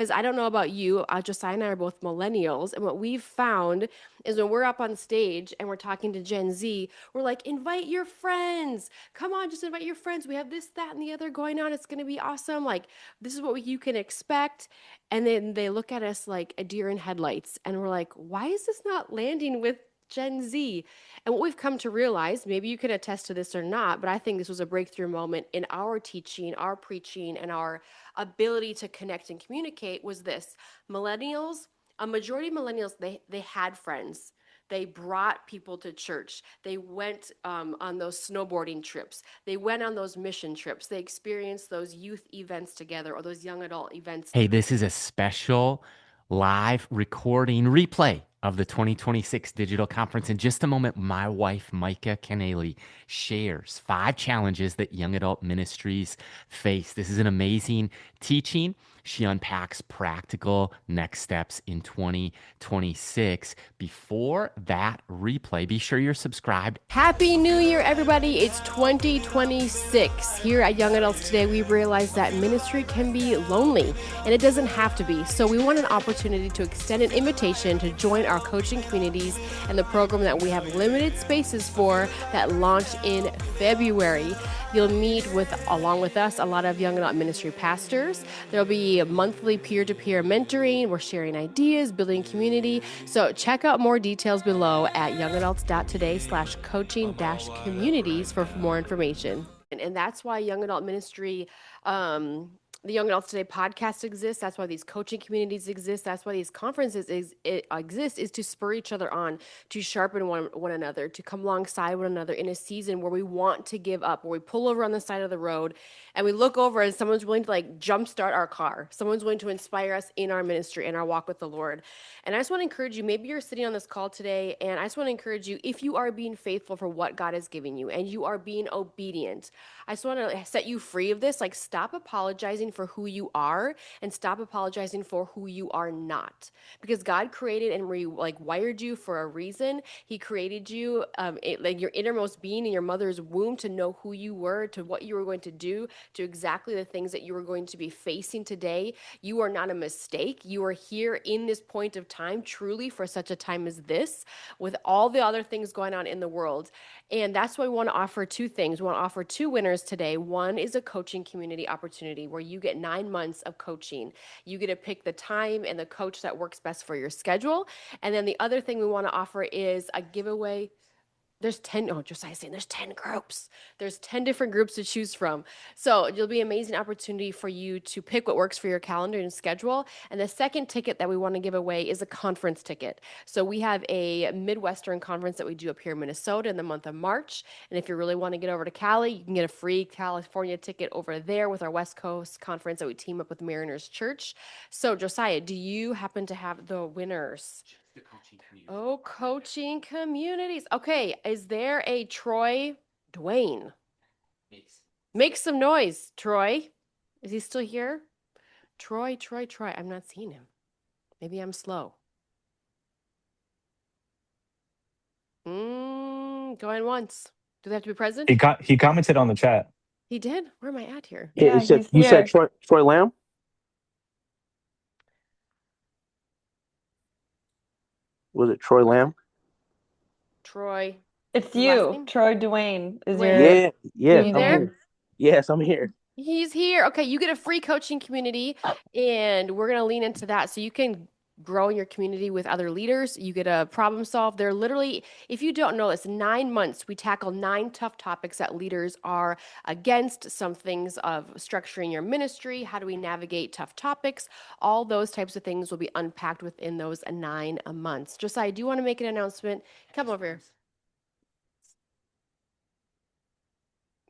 Because I don't know about you, Josiah and I are both millennials. And what we've found is when we're up on stage and we're talking to Gen Z, we're like, invite your friends. Come on, just invite your friends. We have this, that, and the other going on. It's going to be awesome. Like, this is what you can expect. And then they look at us like a deer in headlights. And we're like, why is this not landing with Gen Z? And what we've come to realize, maybe you can attest to this or not, but I think this was a breakthrough moment in our teaching, our preaching, and our ability to connect and communicate was this. Millennials, a majority of millennials, they had friends. They brought people to church. They went on those snowboarding trips. They went on those mission trips. They experienced those youth events together or those young adult events. Hey, this is a special live recording replay of the 2026 digital conference. In just a moment, my wife, Micah Kennealy, shares 5 challenges that young adult ministries face. This is an amazing teaching. She unpacks practical next steps in 2026. Before that replay, be sure you're subscribed. Happy New Year, everybody. It's 2026. Here at Young Adults Today, we realized that ministry can be lonely, and it doesn't have to be. So we want an opportunity to extend an invitation to join our coaching communities and the program that we have limited spaces for that launch in February. You'll meet along with us, a lot of young adult ministry pastors. There'll be monthly peer-to-peer mentoring. We're sharing ideas, building community. So check out more details below at youngadults.today/coaching-communities for more information. And that's why Young Adult Ministry, the Young Adults Today podcast exists. That's why these coaching communities exist. That's why these conferences exist, is to spur each other on, to sharpen one another, to come alongside one another in a season where we want to give up, where we pull over on the side of the road and we look over and someone's willing to like jumpstart our car. Someone's willing to inspire us in our ministry, in our walk with the Lord. And I just want to encourage you, maybe you're sitting on this call today, and I just want to encourage you, if you are being faithful for what God is giving you and you are being obedient, I just want to set you free of this. Like, stop apologizing for who you are and stop apologizing for who you are not. Because God created and wired you for a reason. He created you, like your innermost being in your mother's womb, to know who you were, to what you were going to do, to exactly the things that you were going to be facing today. You are not a mistake. You are here in this point of time, truly for such a time as this, with all the other things going on in the world. And that's why we want to offer 2 things. We want to offer 2 winners today. One is a coaching community opportunity where you get 9 months of coaching. You get to pick the time and the coach that works best for your schedule. And then the other thing we want to offer is a giveaway. There's 10, oh, Josiah's saying there's 10 groups. There's 10 different groups to choose from. So it'll be an amazing opportunity for you to pick what works for your calendar and schedule. And the second ticket that we want to give away is a conference ticket. So we have a Midwestern conference that we do up here in Minnesota in the month of March. And if you really want to get over to Cali, you can get a free California ticket over there with our West Coast conference that we team up with Mariners Church. So Josiah, do you happen to have the winners? The coaching community. Oh, coaching communities. Okay, is there a Troy Dwayne? Make some noise, Troy. Is he still here? Troy. I'm not seeing him. Maybe I'm slow. Going once. Do they have to be present? He commented on the chat. He did? Where am I at here? Yeah, you said Troy Lamb? Was it Troy Lamb? Troy. It's you, Troy Dwayne. Is Dwayne. Yeah, you there? here. Yes, I'm here. He's here. Okay, you get a free coaching community, and we're going to lean into that so you can grow in your community with other leaders. You get a problem solve. They're literally, if you don't know this, 9 months, we tackle 9 tough topics that leaders are against. Some things of structuring your ministry. How do we navigate tough topics? All those types of things will be unpacked within those 9 months. Josiah, do you want to make an announcement? Come over here.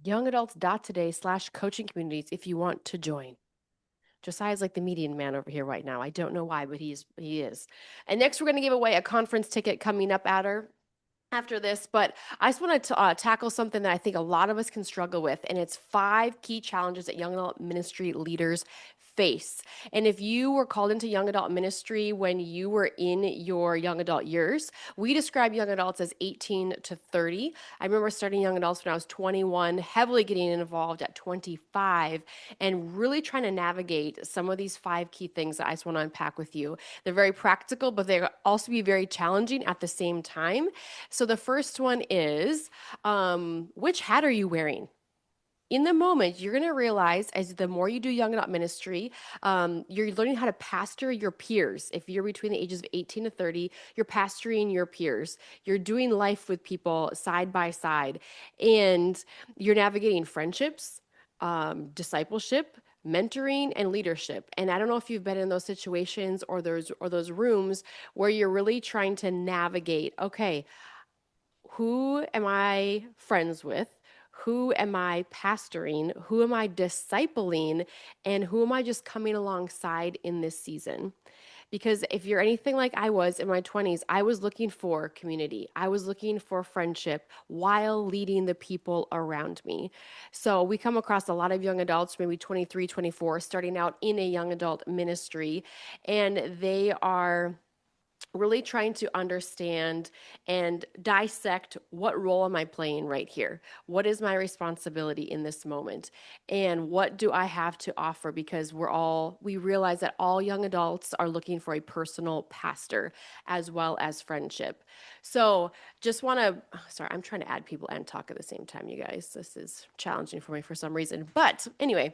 youngadults.today/coaching communities if you want to join. Josiah's like the median man over here right now. I don't know why, but he is. And next, we're going to give away a conference ticket coming up after this, but I just want to tackle something that I think a lot of us can struggle with, and it's 5 key challenges that young adult ministry leaders face. And if you were called into young adult ministry when you were in your young adult years, we describe young adults as 18 to 30. I remember starting young adults when I was 21, heavily getting involved at 25, and really trying to navigate some of these 5 key things that I just want to unpack with you. They're very practical, but they also be very challenging at the same time. So the first one is, which hat are you wearing? In the moment, you're going to realize as the more you do young adult ministry, you're learning how to pastor your peers. If you're between the ages of 18 to 30, you're pastoring your peers. You're doing life with people side by side, and you're navigating friendships, discipleship, mentoring, and leadership. And I don't know if you've been in those situations or those rooms where you're really trying to navigate, okay, who am I friends with? Who am I pastoring? Who am I discipling? And who am I just coming alongside in this season? Because if you're anything like I was in my 20s, I was looking for community. I was looking for friendship while leading the people around me. So we come across a lot of young adults, maybe 23, 24, starting out in a young adult ministry, and they are really trying to understand and dissect what role am I playing right here? What is my responsibility in this moment? And what do I have to offer? Because we realize that all young adults are looking for a personal pastor as well as friendship. So just want to, sorry, I'm trying to add people and talk at the same time, you guys. This is challenging for me for some reason. But anyway,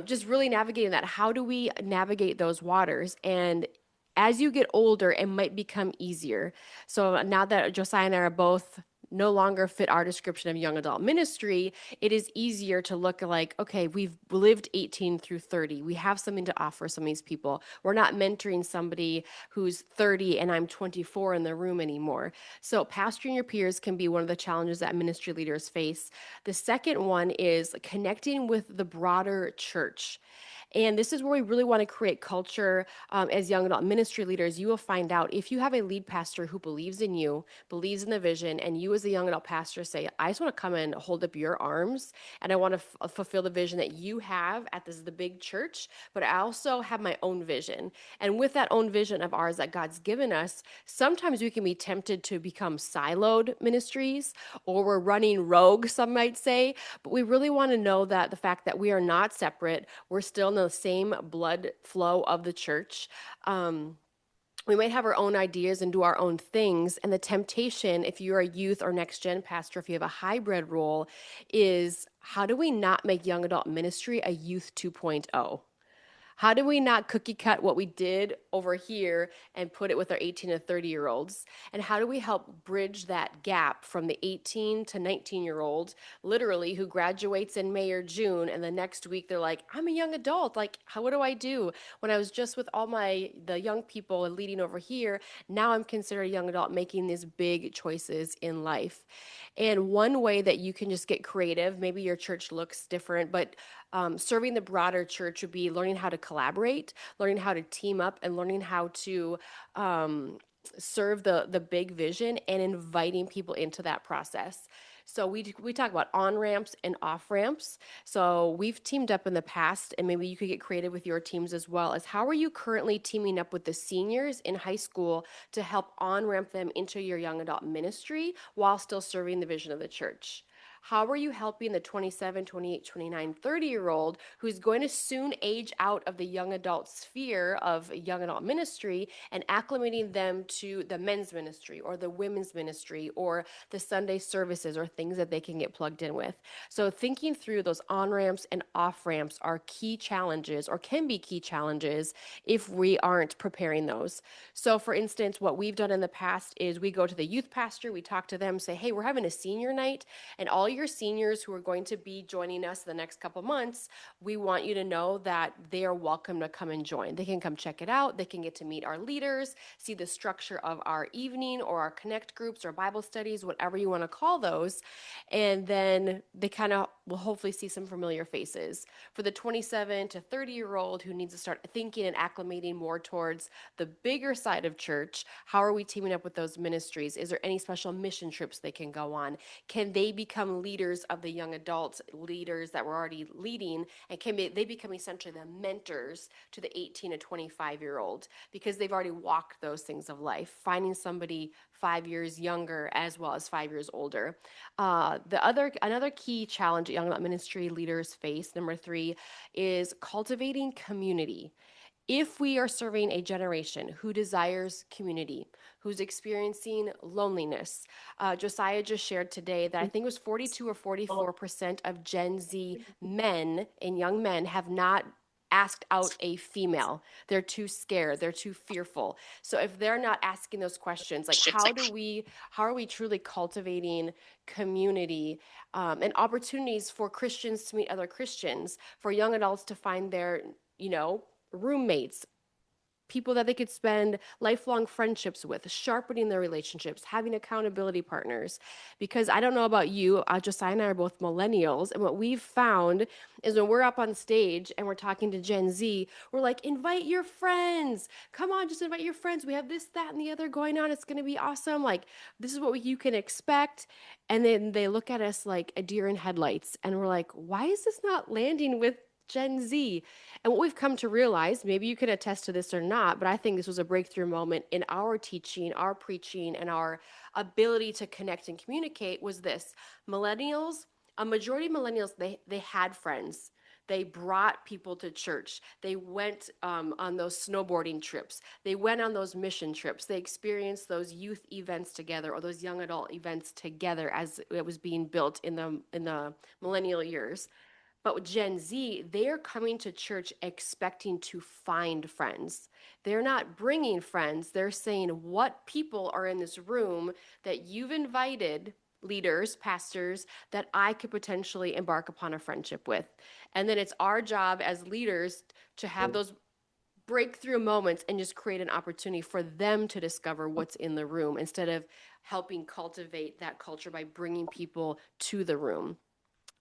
just really navigating that. How do we navigate those waters? And as you get older, it might become easier. So now that Josiah and I are both no longer fit our description of young adult ministry, it is easier to look like, okay, we've lived 18 through 30. We have something to offer some of these people. We're not mentoring somebody who's 30 and I'm 24 in the room anymore. So pastoring your peers can be one of the challenges that ministry leaders face. The second one is connecting with the broader church. And this is where we really want to create culture as young adult ministry leaders. You will find out if you have a lead pastor who believes in you, believes in the vision, and you as a young adult pastor say, I just want to come and hold up your arms, and I want to fulfill the vision that you have at the big church, but I also have my own vision. And with that own vision of ours that God's given us, sometimes we can be tempted to become siloed ministries, or we're running rogue, some might say, but we really want to know that the fact that we are not separate, we're still in the same blood flow of the church. We might have our own ideas and do our own things. And the temptation, if you're a youth or next gen pastor, if you have a hybrid role, is how do we not make young adult ministry a youth 2.0? How do we not cookie cut what we did over here and put it with our 18 to 30-year-olds? And how do we help bridge that gap from the 18 to 19-year-old, literally, who graduates in May or June, and the next week they're like, I'm a young adult. Like, what do I do? When I was just with all the young people and leading over here, now I'm considered a young adult making these big choices in life. And one way that you can just get creative, maybe your church looks different, but serving the broader church would be learning how to collaborate, learning how to team up, and learning how to serve the big vision and inviting people into that process. So we talk about on ramps and off ramps. So we've teamed up in the past, and maybe you could get creative with your teams as well. As how are you currently teaming up with the seniors in high school to help on ramp them into your young adult ministry while still serving the vision of the church? How are you helping the 27, 28, 29, 30-year-old who's going to soon age out of the young adult sphere of young adult ministry and acclimating them to the men's ministry or the women's ministry or the Sunday services or things that they can get plugged in with? So thinking through those on-ramps and off-ramps are key challenges, or can be key challenges, if we aren't preparing those. So for instance, what we've done in the past is we go to the youth pastor, we talk to them, say, hey, we're having a senior night, and all your seniors who are going to be joining us the next couple months, we want you to know that they are welcome to come and join. They can come check it out. They can get to meet our leaders, see the structure of our evening or our connect groups or Bible studies, whatever you want to call those. And then they kind of we'll hopefully see some familiar faces. For the 27 to 30-year-old who needs to start thinking and acclimating more towards the bigger side of church, how are we teaming up with those ministries? Is there any special mission trips they can go on? Can they become leaders of the young adults, leaders that were already leading, and can they become essentially the mentors to the 18 to 25-year-old because they've already walked those things of life, finding somebody 5 years younger as well as 5 years older. Another key challenge young adult ministry leaders face, number 3, is cultivating community. If we are serving a generation who desires community, who's experiencing loneliness, Josiah just shared today that I think it was 42 or 44% of Gen Z men and young men have not asked out a female. They're too scared. They're too fearful. So if they're not asking those questions, like how are we truly cultivating community and opportunities for Christians to meet other Christians, for young adults to find their, roommates, people that they could spend lifelong friendships with, sharpening their relationships, having accountability partners. Because I don't know about you, Josiah and I are both millennials, and what we've found is when we're up on stage and we're talking to Gen Z, we're like, invite your friends. Come on, just invite your friends. We have this, that, and the other going on. It's going to be awesome. Like, this is what you can expect. And then they look at us like a deer in headlights, and we're like, why is this not landing with Gen Z? And what we've come to realize, maybe you can attest to this or not, but I think this was a breakthrough moment in our teaching, our preaching, and our ability to connect and communicate was this. Millennials, a majority of millennials, they had friends. They brought people to church. They went on those snowboarding trips. They went on those mission trips. They experienced those youth events together or those young adult events together as it was being built in the millennial years. But with Gen Z, they're coming to church expecting to find friends. They're not bringing friends. They're saying, what people are in this room that you've invited, leaders, pastors, that I could potentially embark upon a friendship with? And then it's our job as leaders to have those breakthrough moments and just create an opportunity for them to discover what's in the room instead of helping cultivate that culture by bringing people to the room.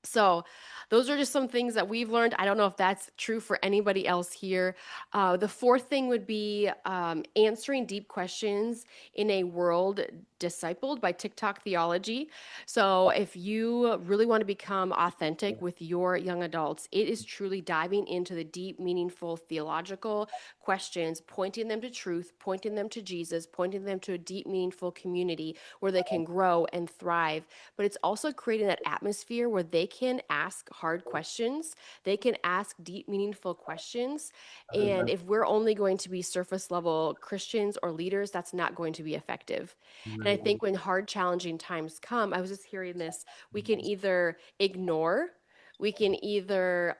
So those are just some things that we've learned. I don't know if that's true for anybody else here. The fourth thing would be answering deep questions in a world discipled by TikTok theology. So if you really want to become authentic with your young adults, it is truly diving into the deep, meaningful theological questions, pointing them to truth, pointing them to Jesus, pointing them to a deep, meaningful community where they can grow and thrive. But it's also creating that atmosphere where they can ask hard questions. They can ask deep, meaningful questions. And if we're only going to be surface level Christians or leaders, that's not going to be effective. And I think when hard, challenging times come, I was just hearing this, we can either ignore, we can either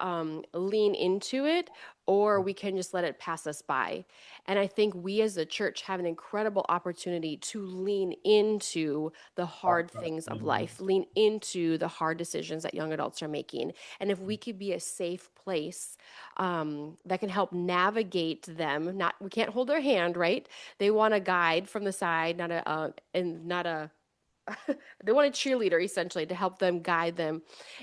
lean into it, or we can just let it pass us by. And I think we as a church have an incredible opportunity to lean into the hard things of life, lean into the hard decisions that young adults are making. And if we could be a safe place that can help navigate them, we can't hold their hand, right? They want a guide from the side, not a they want a cheerleader essentially to help them guide them.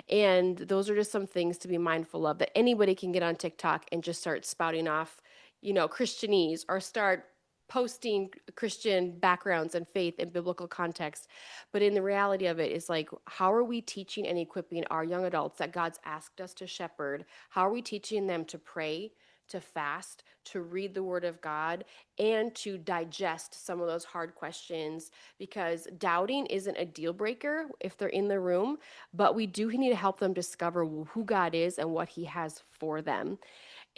And those are just some things to be mindful of, that anybody can get on TikTok and just start spouting off, Christianese, or start posting Christian backgrounds and faith and biblical context. But in the reality of it is like, how are we teaching and equipping our young adults that God's asked us to shepherd? How are we teaching them to pray, to fast, to read the word of God, and to digest some of those hard questions? Because doubting isn't a deal breaker if they're in the room, but we do need to help them discover who God is and what he has for them.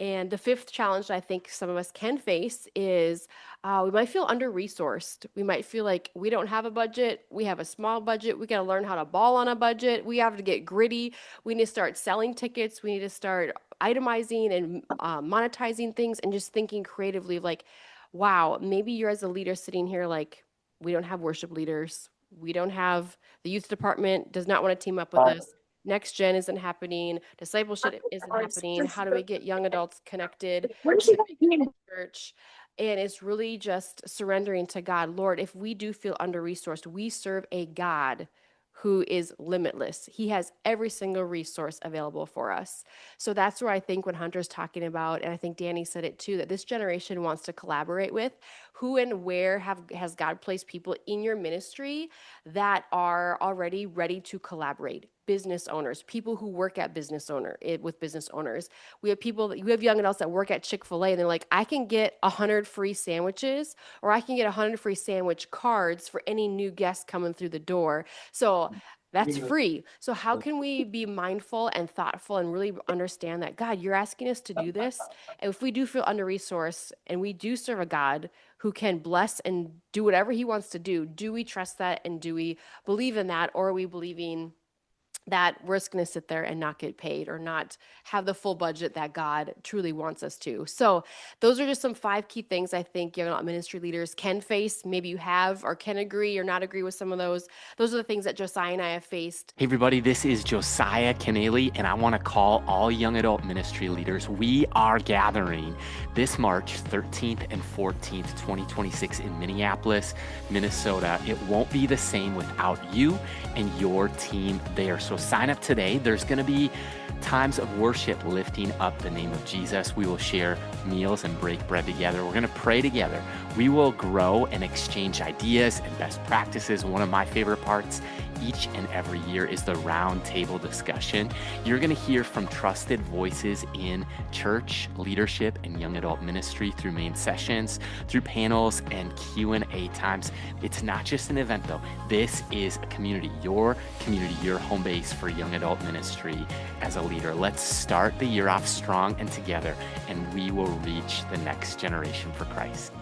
And the fifth challenge I think some of us can face is we might feel under-resourced. We might feel like we don't have a budget. We have a small budget. We got to learn how to ball on a budget. We have to get gritty. We need to start selling tickets. We need to start itemizing and monetizing things and just thinking creatively of like, wow, maybe you're as a leader sitting here like, we don't have worship leaders. We don't have, the youth department does not want to team up with us. Next gen isn't happening. Discipleship isn't happening. How do we get young adults connected to the church? And it's really just surrendering to God. Lord, if we do feel under-resourced, we serve a God who is limitless. He has every single resource available for us. So that's where I think when Hunter's talking about, and I think Danny said it too, that this generation wants to collaborate with, who and where has God placed people in your ministry that are already ready to collaborate? Business owners, people who work at with business owners. We have young adults that work at Chick-fil-A and they're like, I can get 100 free sandwiches, or I can get 100 free sandwich cards for any new guest coming through the door. So that's free. So how can we be mindful and thoughtful and really understand that, God, you're asking us to do this? And if we do feel under-resourced and we do serve a God who can bless and do whatever he wants to do we trust that, and do we believe in that? Or are we believing that we're just going to sit there and not get paid or not have the full budget that God truly wants us to? So those are just some 5 key things I think young adult ministry leaders can face. Maybe you have or can agree or not agree with some of those. Those are the things that Josiah and I have faced. Hey everybody, this is Josiah Kennealy, and I want to call all young adult ministry leaders. We are gathering this March 13th and 14th, 2026 in Minneapolis, Minnesota. It won't be the same without you and your team there. So sign up today. There's going to be times of worship lifting up the name of Jesus. We will share meals and break bread together. We're going to pray together. We will grow and exchange ideas and best practices. One of my favorite parts each and every year is the round table discussion. You're going to hear from trusted voices in church, leadership, and young adult ministry through main sessions, through panels and Q&A times. It's not just an event though. This is a community, your home base for young adult ministry as a leader. Let's start the year off strong and together, and we will reach the next generation for Christ.